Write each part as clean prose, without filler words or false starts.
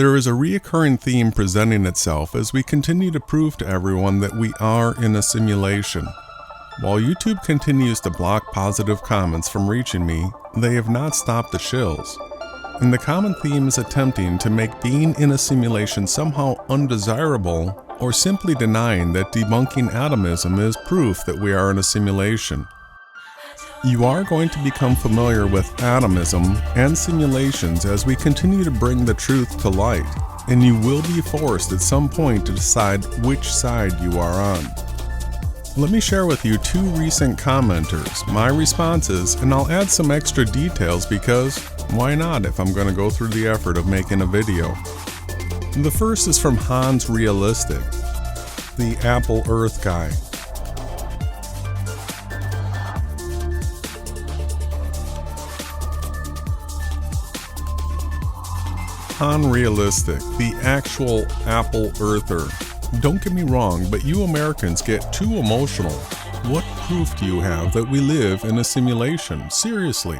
There is a reoccurring theme presenting itself as we continue to prove to everyone that we are in a simulation. While YouTube continues to block positive comments from reaching me, they have not stopped the shills. And the common theme is attempting to make being in a simulation somehow undesirable, or simply denying that debunking atomism is proof that we are in a simulation. You are going to become familiar with atomism and simulations as we continue to bring the truth to light, and you will be forced at some point to decide which side you are on. Let me share with you two recent commenters, my responses, and I'll add some extra details because why not if I'm going to go through the effort of making a video. The first is from Hans Realistic, the Apple Earth guy. Unrealistic, the actual Apple Earther. Don't get me wrong, but you Americans get too emotional. What proof do you have that we live in a simulation? Seriously.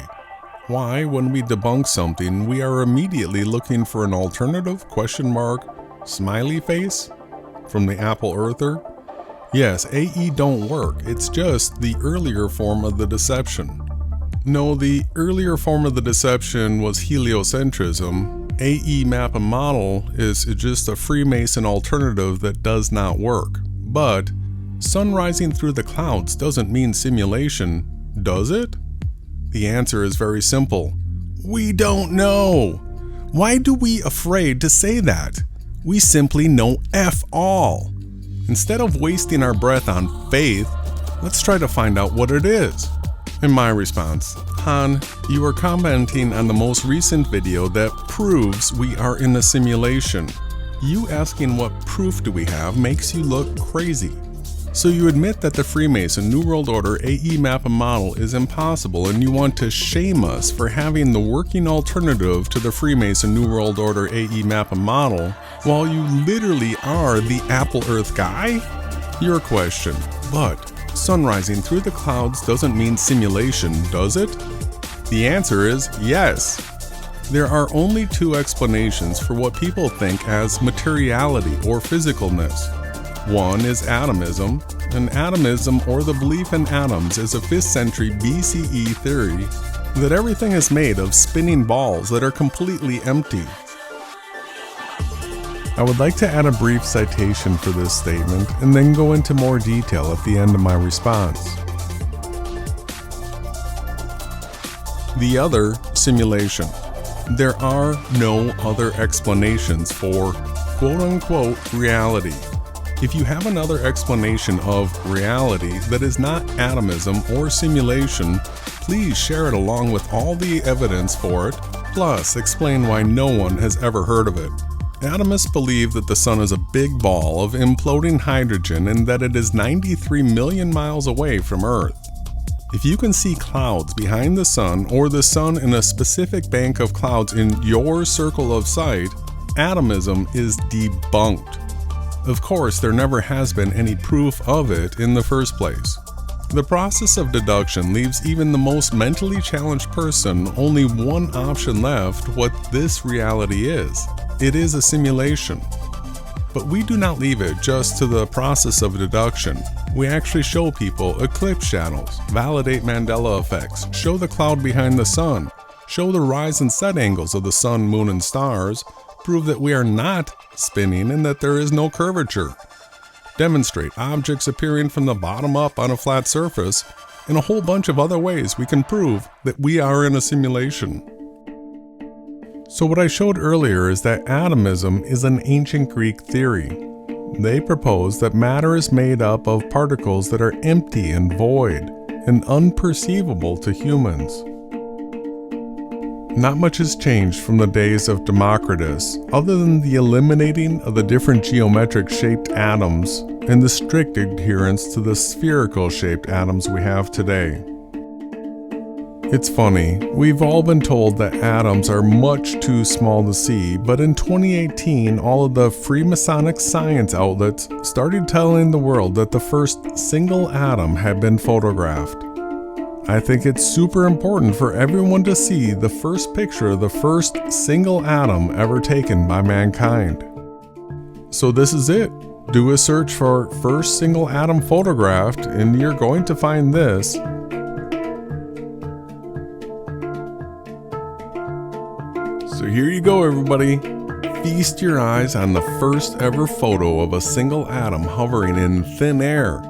Why, when we debunk something, we are immediately looking for an alternative ? Smiley face? From the Apple Earther? Yes, AE don't work. It's just the earlier form of the deception. No, the earlier form of the deception was heliocentrism. AE map and model is just a Freemason alternative that does not work. But sun rising through the clouds doesn't mean simulation, does it? The answer is very simple. We don't know. Why do we afraid to say that? We simply know F all. Instead of wasting our breath on faith, let's try to find out what it is. In my response, Han, you are commenting on the most recent video that proves we are in a simulation. You asking what proof do we have makes you look crazy. So you admit that the Freemason New World Order AE map and model is impossible, and you want to shame us for having the working alternative to the Freemason New World Order AE map and model, while you literally are the Apple Earth guy? Your question, but sun rising through the clouds doesn't mean simulation, does it? The answer is yes. There are only two explanations for what people think as materiality or physicalness. One is atomism, and atomism, or the belief in atoms, is a 5th century BCE theory that everything is made of spinning balls that are completely empty. I would like to add a brief citation for this statement and then go into more detail at the end of my response. The other, simulation. There are no other explanations for quote-unquote reality. If you have another explanation of reality that is not atomism or simulation, please share it along with all the evidence for it, plus explain why no one has ever heard of it. Atomists believe that the sun is a big ball of imploding hydrogen and that it is 93 million miles away from Earth. If you can see clouds behind the sun or the sun in a specific bank of clouds in your circle of sight, atomism is debunked. Of course, there never has been any proof of it in the first place. The process of deduction leaves even the most mentally challenged person only one option left: what this reality is. It is a simulation. But we do not leave it just to the process of deduction. We actually show people eclipse shadows, validate Mandela effects, show the cloud behind the sun, show the rise and set angles of the sun, moon, and stars, prove that we are not spinning and that there is no curvature, demonstrate objects appearing from the bottom up on a flat surface, and a whole bunch of other ways we can prove that we are in a simulation. So what I showed earlier is that atomism is an ancient Greek theory. They propose that matter is made up of particles that are empty and void and unperceivable to humans. Not much has changed from the days of Democritus, other than the eliminating of the different geometric shaped atoms and the strict adherence to the spherical shaped atoms we have today. It's funny, we've all been told that atoms are much too small to see, but in 2018, all of the Freemasonic science outlets started telling the world that the first single atom had been photographed. I think it's super important for everyone to see the first picture of the first single atom ever taken by mankind. So this is it. Do a search for first single atom photographed and you're going to find this. So here you go, everybody. Feast your eyes on the first ever photo of a single atom hovering in thin air.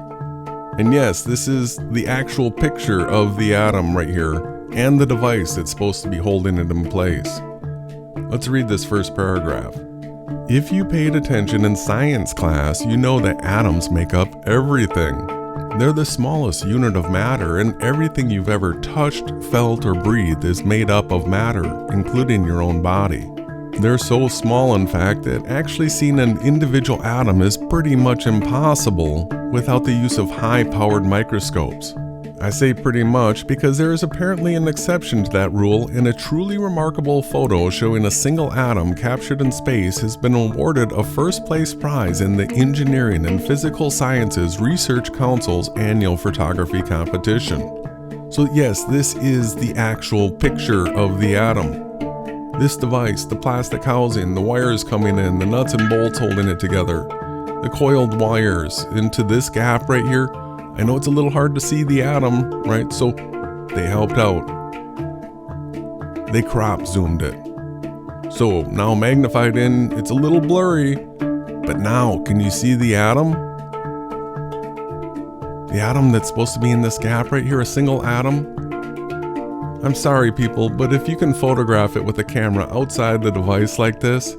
And yes, this is the actual picture of the atom right here and the device that's supposed to be holding it in place. Let's read this first paragraph. If you paid attention in science class, you know that atoms make up everything. They're the smallest unit of matter, and everything you've ever touched, felt, or breathed is made up of matter, including your own body. They're so small, in fact, that actually seeing an individual atom is pretty much impossible without the use of high-powered microscopes. I say pretty much because there is apparently an exception to that rule, and a truly remarkable photo showing a single atom captured in space has been awarded a first-place prize in the Engineering and Physical Sciences Research Council's annual photography competition. So yes, this is the actual picture of the atom. This device, the plastic housing, the wires coming in, the nuts and bolts holding it together, the coiled wires into this gap right here. I know it's a little hard to see the atom, right? So they helped out. They crop zoomed it. So now magnified in, it's a little blurry, but now can you see the atom? The atom that's supposed to be in this gap right here, a single atom. I'm sorry people, but if you can photograph it with a camera outside the device like this,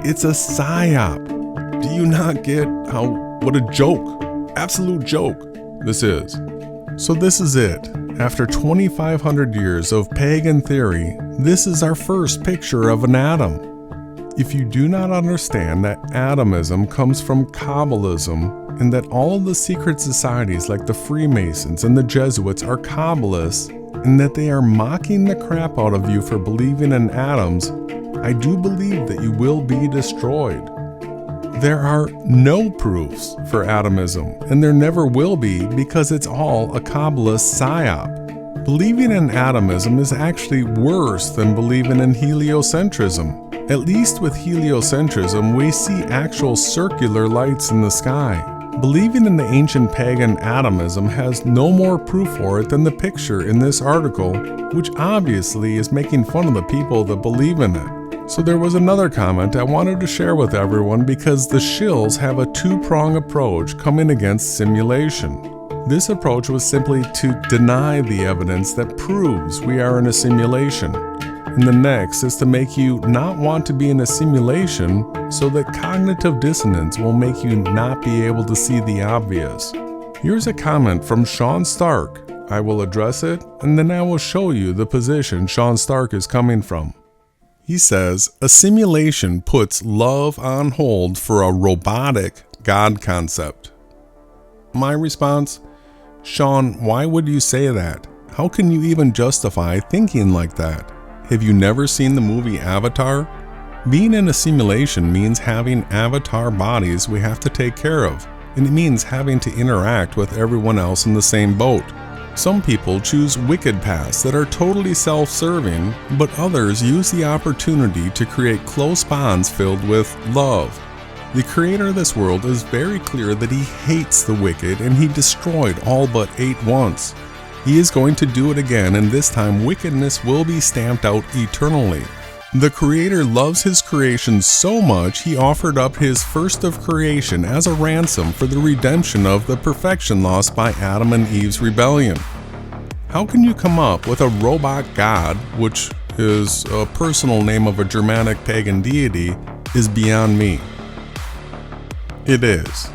it's a PSYOP. Do you not get what a joke? Absolute joke this is. So this is it. After 2,500 years of pagan theory, this is our first picture of an atom. If you do not understand that atomism comes from Kabbalism and that all of the secret societies like the Freemasons and the Jesuits are kabbalists and that they are mocking the crap out of you for believing in atoms, I do believe that you will be destroyed. There are no proofs for atomism, and there never will be because it's all a Kabbalist PSYOP. Believing in atomism is actually worse than believing in heliocentrism. At least with heliocentrism, we see actual circular lights in the sky. Believing in the ancient pagan atomism has no more proof for it than the picture in this article, which obviously is making fun of the people that believe in it. So there was another comment I wanted to share with everyone because the shills have a two-prong approach coming against simulation. This approach was simply to deny the evidence that proves we are in a simulation. And the next is to make you not want to be in a simulation so that cognitive dissonance will make you not be able to see the obvious. Here's a comment from Shawn Stark. I will address it and then I will show you the position Shawn Stark is coming from. He says, a simulation puts love on hold for a robotic God concept. My response, Shawn, why would you say that? How can you even justify thinking like that? Have you never seen the movie Avatar? Being in a simulation means having avatar bodies we have to take care of, and it means having to interact with everyone else in the same boat. Some people choose wicked paths that are totally self-serving, but others use the opportunity to create close bonds filled with love. The creator of this world is very clear that he hates the wicked and he destroyed all but 8 once. He is going to do it again, and this time wickedness will be stamped out eternally. The Creator loves His creation so much He offered up His first of creation as a ransom for the redemption of the perfection lost by Adam and Eve's rebellion. How can you come up with a robot god, which is a personal name of a Germanic pagan deity, is beyond me. It is.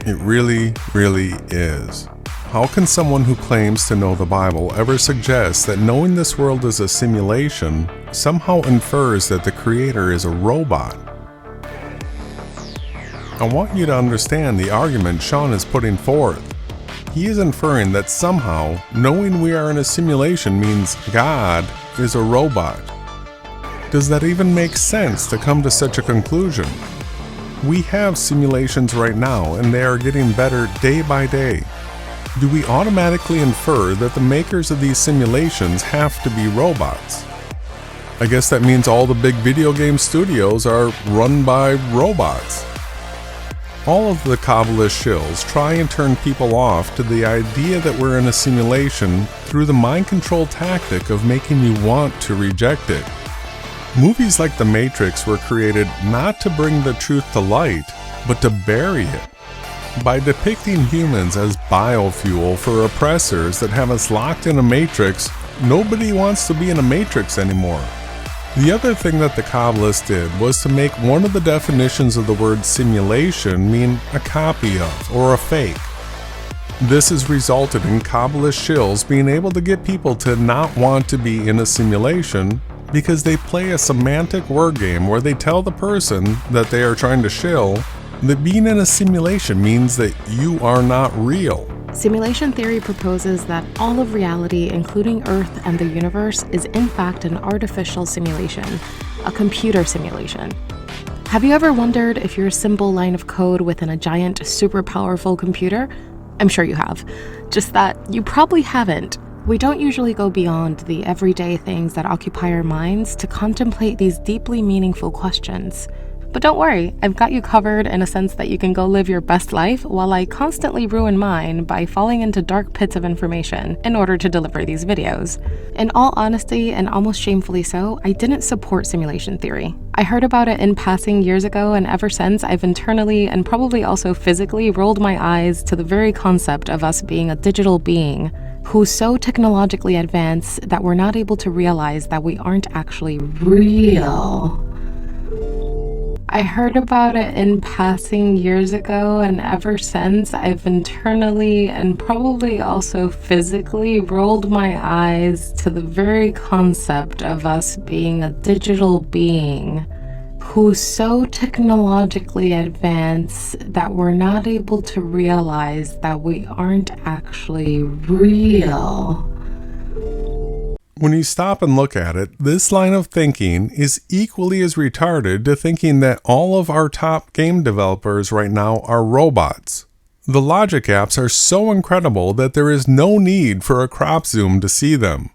It really, really is. How can someone who claims to know the Bible ever suggest that knowing this world is a simulation somehow infers that the Creator is a robot? I want you to understand the argument Shawn is putting forth. He is inferring that somehow knowing we are in a simulation means God is a robot. Does that even make sense to come to such a conclusion? We have simulations right now and they are getting better day by day. do we automatically infer that the makers of these simulations have to be robots? I guess that means all the big video game studios are run by robots. All of the Kabbalist shills try and turn people off to the idea that we're in a simulation through the mind control tactic of making you want to reject it. Movies like The Matrix were created not to bring the truth to light, but to bury it. By depicting humans as biofuel for oppressors that have us locked in a matrix, nobody wants to be in a matrix anymore. The other thing that the Kabbalists did was to make one of the definitions of the word simulation mean a copy of or a fake. This has resulted in Kabbalist shills being able to get people to not want to be in a simulation because they play a semantic word game where they tell the person that they are trying to shill that being in a simulation means that you are not real. Simulation theory proposes that all of reality, including Earth and the universe, is in fact an artificial simulation, a computer simulation. Have you ever wondered if you're a simple line of code within a giant, super powerful computer? I'm sure you have. Just that you probably haven't. We don't usually go beyond the everyday things that occupy our minds to contemplate these deeply meaningful questions. But don't worry, I've got you covered in a sense that you can go live your best life while I constantly ruin mine by falling into dark pits of information in order to deliver these videos. In all honesty, and almost shamefully so, I didn't support simulation theory. I heard about it in passing years ago, and ever since I've internally and probably also physically rolled my eyes to the very concept of us being a digital being who's so technologically advanced that we're not able to realize that we aren't actually real. I heard about it in passing years ago, and ever since I've internally and probably also physically rolled my eyes to the very concept of us being a digital being who's so technologically advanced that we're not able to realize that we aren't actually real. When you stop and look at it, this line of thinking is equally as retarded to thinking that all of our top game developers right now are robots. The logic apps are so incredible that there is no need for a crop zoom to see them.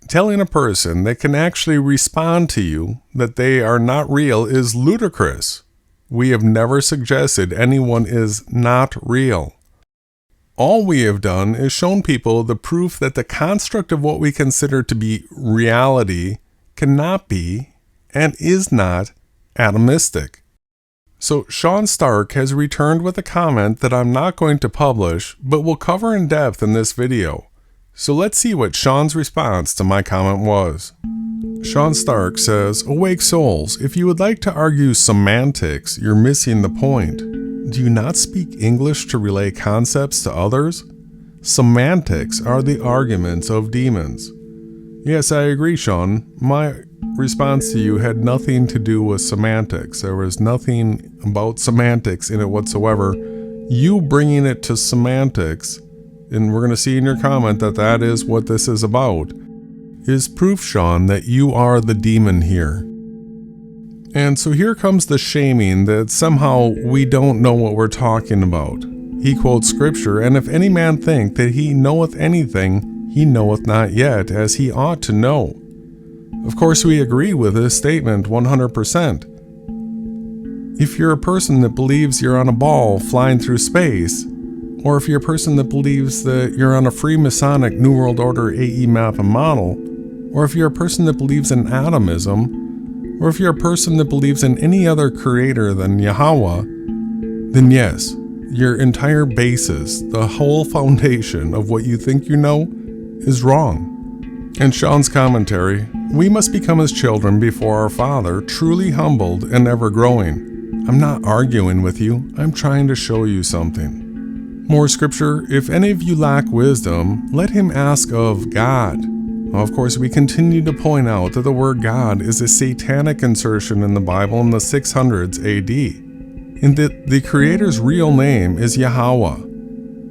Telling a person that can actually respond to you that they are not real is ludicrous. We have never suggested anyone is not real. All we have done is shown people the proof that the construct of what we consider to be reality cannot be and is not atomistic. So Shawn Stark has returned with a comment that I'm not going to publish, but will cover in depth in this video. So let's see what Shawn's response to my comment was. Shawn Stark says, "Awake souls, if you would like to argue semantics, you're missing the point. Do you not speak English to relay concepts to others? Semantics are the arguments of demons." Yes, I agree, Shawn. My response to you had nothing to do with semantics. There was nothing about semantics in it whatsoever. You bringing it to semantics, and we're going to see in your comment that that is what this is about, is proof, Shawn, that you are the demon here. And so here comes the shaming that somehow we don't know what we're talking about. He quotes scripture, "And if any man think that he knoweth anything, he knoweth not yet, as he ought to know." Of course, we agree with this statement 100%. If you're a person that believes you're on a ball flying through space, or if you're a person that believes that you're on a Freemasonic New World Order AE map and model, or if you're a person that believes in atomism, or if you're a person that believes in any other creator than Yahawah, then yes, your entire basis, the whole foundation of what you think you know, is wrong. And Shawn's commentary, "We must become as children before our Father, truly humbled and ever growing." I'm not arguing with you, I'm trying to show you something. More scripture, "If any of you lack wisdom, let him ask of God." Of course, we continue to point out that the word God is a satanic insertion in the Bible in the 600s AD, and that the Creator's real name is Yahawah,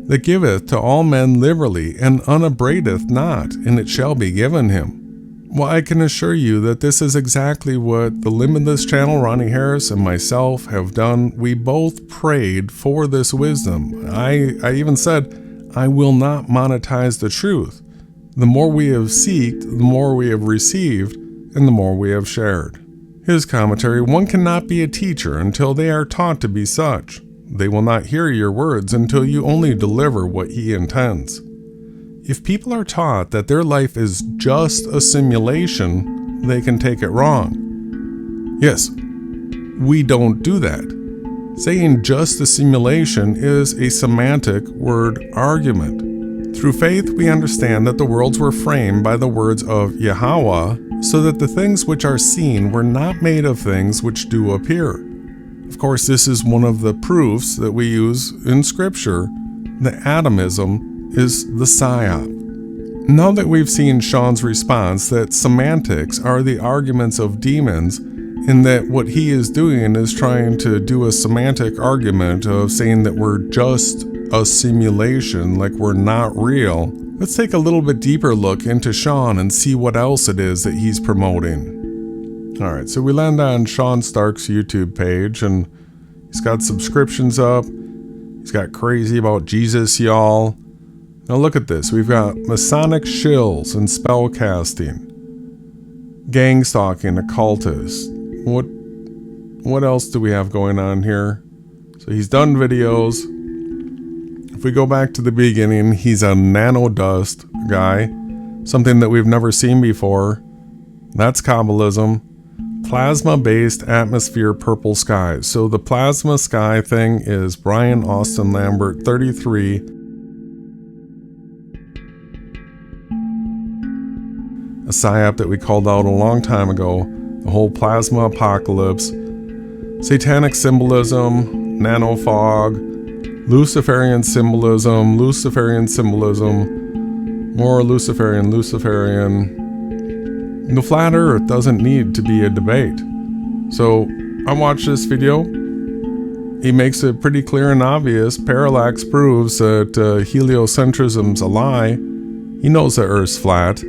that giveth to all men liberally, and unabradeth not, and it shall be given him. Well, I can assure you that this is exactly what the Limitless Channel, Ronnie Harris, and myself have done. We both prayed for this wisdom. I even said, I will not monetize the truth. The more we have sought, the more we have received, and the more we have shared. His commentary, one cannot be a teacher until they are taught to be such. They will not hear your words until you only deliver what he intends. If people are taught that their life is just a simulation, they can take it wrong. Yes, we don't do that. Saying just a simulation is a semantic word argument. Through faith, we understand that the worlds were framed by the words of Yahawah, so that the things which are seen were not made of things which do appear. Of course, this is one of the proofs that we use in Scripture that atomism is the PSYOP. Now that we've seen Shawn's response that semantics are the arguments of demons, and that what he is doing is trying to do a semantic argument of saying that we're just a simulation, like we're not real, let's take a little bit deeper look into Shawn and see what else it is that he's promoting. Alright, so we land on Shawn Stark's YouTube page, and he's got subscriptions up. He's got crazy about Jesus, y'all. Now look at this. We've got Masonic shills and spell casting, gang stalking, occultists. What else do we have going on here? So he's done videos. If we go back to the beginning, he's a nanodust guy, something that we've never seen before. That's Kabbalism. Plasma-based atmosphere purple skies. So the plasma sky thing is Brian Austin Lambert, 33. A PSYOP that we called out a long time ago. The whole plasma apocalypse. Satanic symbolism, nanofog, Luciferian symbolism, more Luciferian. The flat earth doesn't need to be a debate. So I watched this video. He makes it pretty clear and obvious. Parallax proves that heliocentrism's a lie. He knows the earth's flat.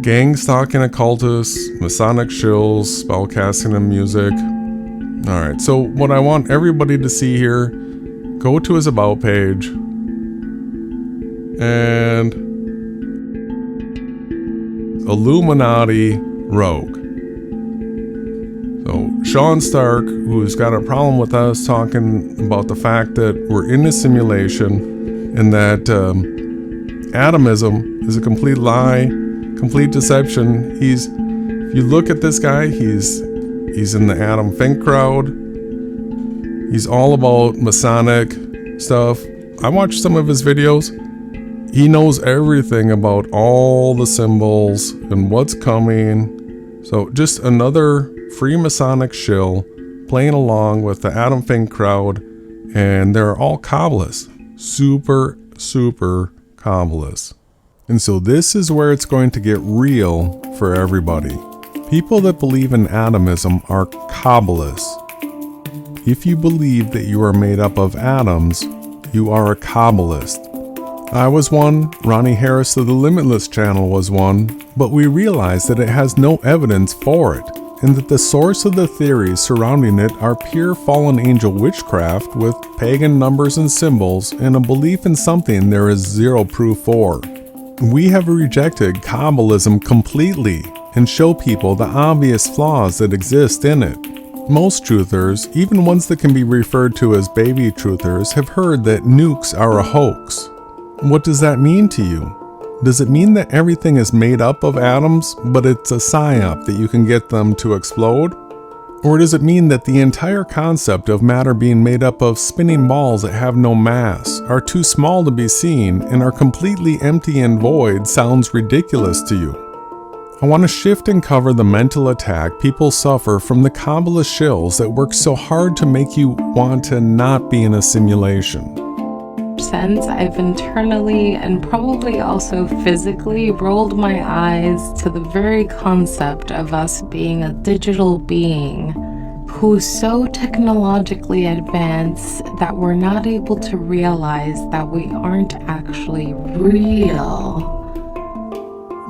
Gang stalking occultists, Masonic shills, spellcasting and music. Alright, so what I want everybody to see here, go to his about page, and Illuminati Rogue. So Shawn Stark, who's got a problem with us talking about the fact that we're in a simulation and that atomism is a complete lie, complete deception. If you look at this guy, he's in the Adam Fink crowd. He's all about Masonic stuff. I watched some of his videos. He knows everything about all the symbols and what's coming. So just another free Masonic shill playing along with the Adam Fink crowd, and they're all kabbalists. Super kabbalists. And so this is where it's going to get real for everybody. People that believe in atomism are kabbalists. If you believe that you are made up of atoms, you are a kabbalist. I was one, Ronnie Harris of the Limitless Channel was one, but we realized that it has no evidence for it, and that the source of the theories surrounding it are pure fallen angel witchcraft with pagan numbers and symbols and a belief in something there is zero proof for. We have rejected Kabbalism completely and show people the obvious flaws that exist in it. Most truthers, even ones that can be referred to as baby truthers, have heard that nukes are a hoax. What does that mean to you? Does it mean that everything is made up of atoms, but it's a PSYOP that you can get them to explode? Or does it mean that the entire concept of matter being made up of spinning balls that have no mass, are too small to be seen, and are completely empty and void sounds ridiculous to you? I want to shift and cover the mental attack people suffer from the Kabbalist shills that work so hard to make you want to not be in a simulation. Since I've internally and probably also physically rolled my eyes to the very concept of us being a digital being who's so technologically advanced that we're not able to realize that we aren't actually real.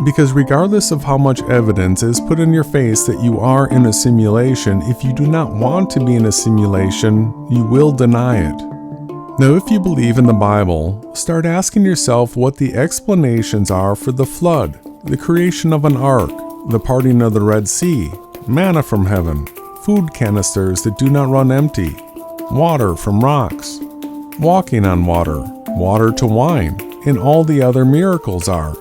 Because regardless of how much evidence is put in your face that you are in a simulation, if you do not want to be in a simulation, you will deny it. Now, if you believe in the Bible, start asking yourself what the explanations are for the flood, the creation of an ark, the parting of the Red Sea, manna from heaven, food canisters that do not run empty, water from rocks, walking on water, water to wine, and all the other miracles are.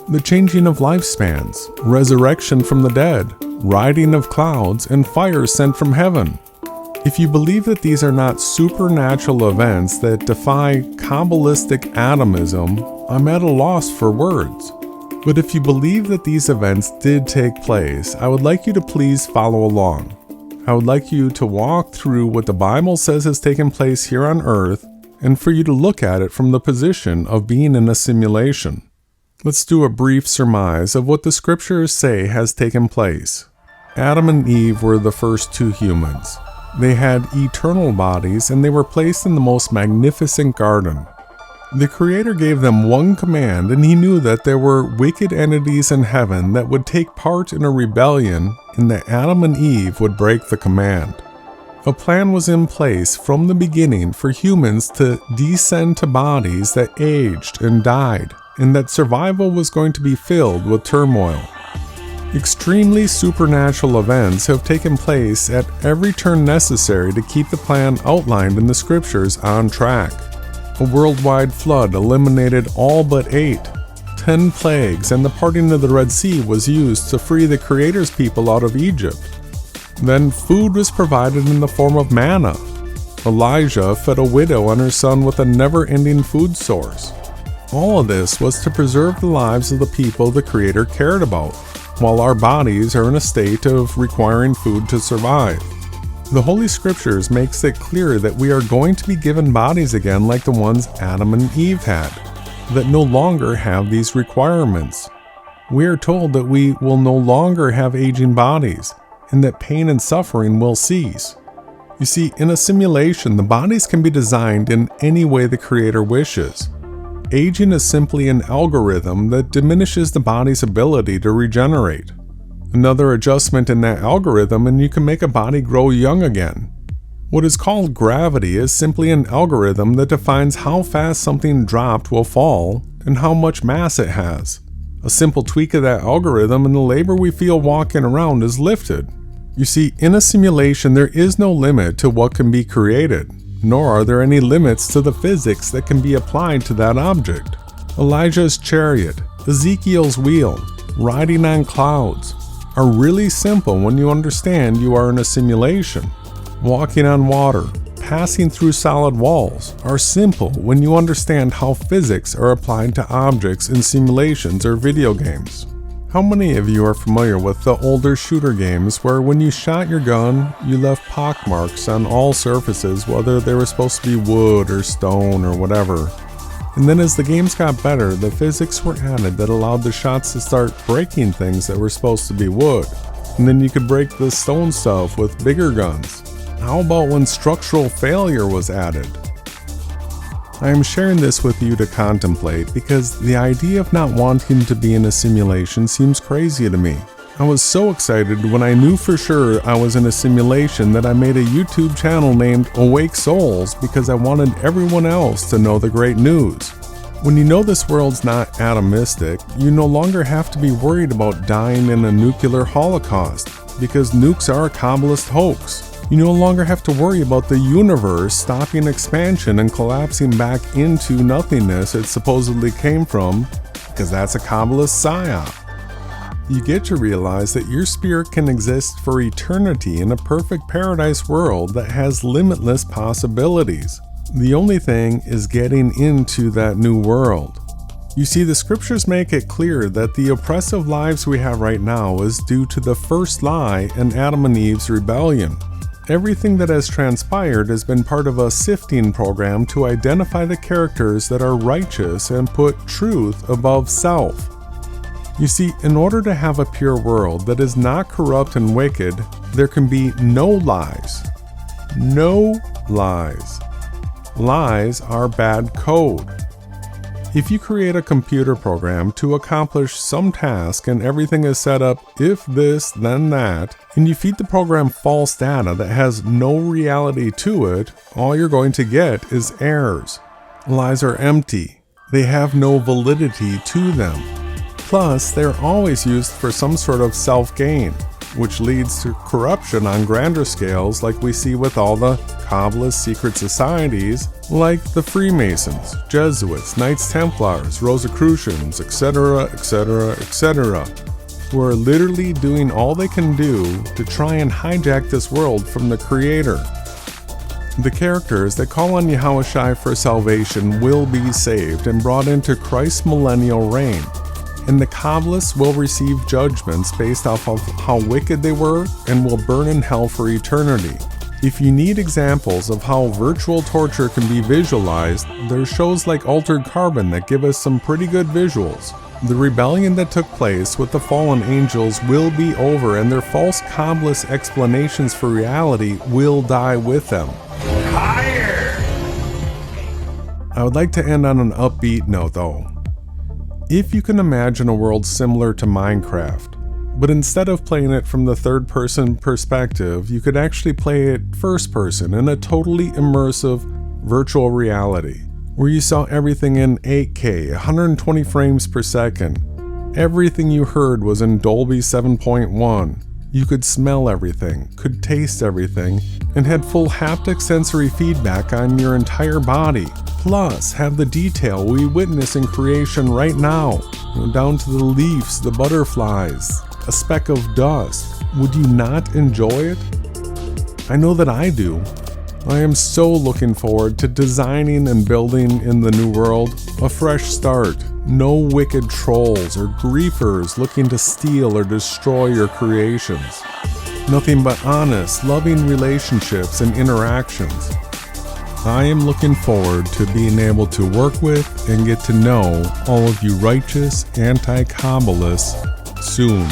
The changing of lifespans, resurrection from the dead, riding of clouds, and fire sent from heaven. If you believe that these are not supernatural events that defy Kabbalistic atomism, I'm at a loss for words. But if you believe that these events did take place, I would like you to please follow along. I would like you to walk through what the Bible says has taken place here on earth, and for you to look at it from the position of being in a simulation. Let's do a brief surmise of what the scriptures say has taken place. Adam and Eve were the first two humans. They had eternal bodies, and they were placed in the most magnificent garden. The Creator gave them one command, and He knew that there were wicked entities in heaven that would take part in a rebellion, and that Adam and Eve would break the command. A plan was in place from the beginning for humans to descend to bodies that aged and died, and that survival was going to be filled with turmoil. Extremely supernatural events have taken place at every turn necessary to keep the plan outlined in the scriptures on track. A worldwide flood eliminated all but 8. 10 plagues and the parting of the Red Sea was used to free the Creator's people out of Egypt. Then food was provided in the form of manna. Elijah fed a widow and her son with a never-ending food source. All of this was to preserve the lives of the people the Creator cared about, while our bodies are in a state of requiring food to survive. The Holy Scriptures makes it clear that we are going to be given bodies again like the ones Adam and Eve had, that no longer have these requirements. We are told that we will no longer have aging bodies, and that pain and suffering will cease. You see, in a simulation, the bodies can be designed in any way the Creator wishes. Aging is simply an algorithm that diminishes the body's ability to regenerate. Another adjustment in that algorithm and you can make a body grow young again. What is called gravity is simply an algorithm that defines how fast something dropped will fall and how much mass it has. A simple tweak of that algorithm and the labor we feel walking around is lifted. You see, in a simulation there is no limit to what can be created, nor are there any limits to the physics that can be applied to that object. Elijah's chariot, Ezekiel's wheel, riding on clouds are really simple when you understand you are in a simulation. Walking on water, passing through solid walls are simple when you understand how physics are applied to objects in simulations or video games. How many of you are familiar with the older shooter games where when you shot your gun, you left pockmarks on all surfaces, whether they were supposed to be wood or stone or whatever? And then as the games got better, the physics were added that allowed the shots to start breaking things that were supposed to be wood. And then you could break the stone stuff with bigger guns. How about when structural failure was added? I am sharing this with you to contemplate because the idea of not wanting to be in a simulation seems crazy to me. I was so excited when I knew for sure I was in a simulation that I made a YouTube channel named Awake Souls because I wanted everyone else to know the great news. When you know this world's not atomistic, you no longer have to be worried about dying in a nuclear holocaust because nukes are a kabbalist hoax. You no longer have to worry about the universe stopping expansion and collapsing back into nothingness it supposedly came from, because that's a kabbalist PSYOP. You get to realize that your spirit can exist for eternity in a perfect paradise world that has limitless possibilities. The only thing is getting into that new world. You see, the scriptures make it clear that the oppressive lives we have right now is due to the first lie and Adam and Eve's rebellion. Everything that has transpired has been part of a sifting program to identify the characters that are righteous and put truth above self. You see, in order to have a pure world that is not corrupt and wicked, there can be no lies. No lies. Lies are bad code. If you create a computer program to accomplish some task and everything is set up if this, then that, and you feed the program false data that has no reality to it, all you're going to get is errors. Lies are empty. They have no validity to them. Plus, they're always used for some sort of self-gain, which leads to corruption on grander scales like we see with all the Kabbalist secret societies like the Freemasons, Jesuits, Knights Templars, Rosicrucians, etc., etc., etc., who are literally doing all they can do to try and hijack this world from the Creator. The characters that call on Yahawahashai for salvation will be saved and brought into Christ's millennial reign, and the Kabbalists will receive judgments based off of how wicked they were and will burn in hell for eternity. If you need examples of how virtual torture can be visualized, there's shows like Altered Carbon that give us some pretty good visuals. The rebellion that took place with the fallen angels will be over, and their false Kabbalist explanations for reality will die with them. Higher! I would like to end on an upbeat note though. If you can imagine a world similar to Minecraft, but instead of playing it from the third-person perspective, you could actually play it first-person in a totally immersive virtual reality, where you saw everything in 8K, 120 frames per second. Everything you heard was in Dolby 7.1. You could smell everything, could taste everything, and had full haptic sensory feedback on your entire body. Plus, have the detail we witness in creation right now, down to the leaves, the butterflies, a speck of dust. Would you not enjoy it? I know that I do. I am so looking forward to designing and building in the new world a fresh start. No wicked trolls or griefers looking to steal or destroy your creations. Nothing but honest, loving relationships and interactions. I am looking forward to being able to work with and get to know all of you righteous anti-Kabbalists soon.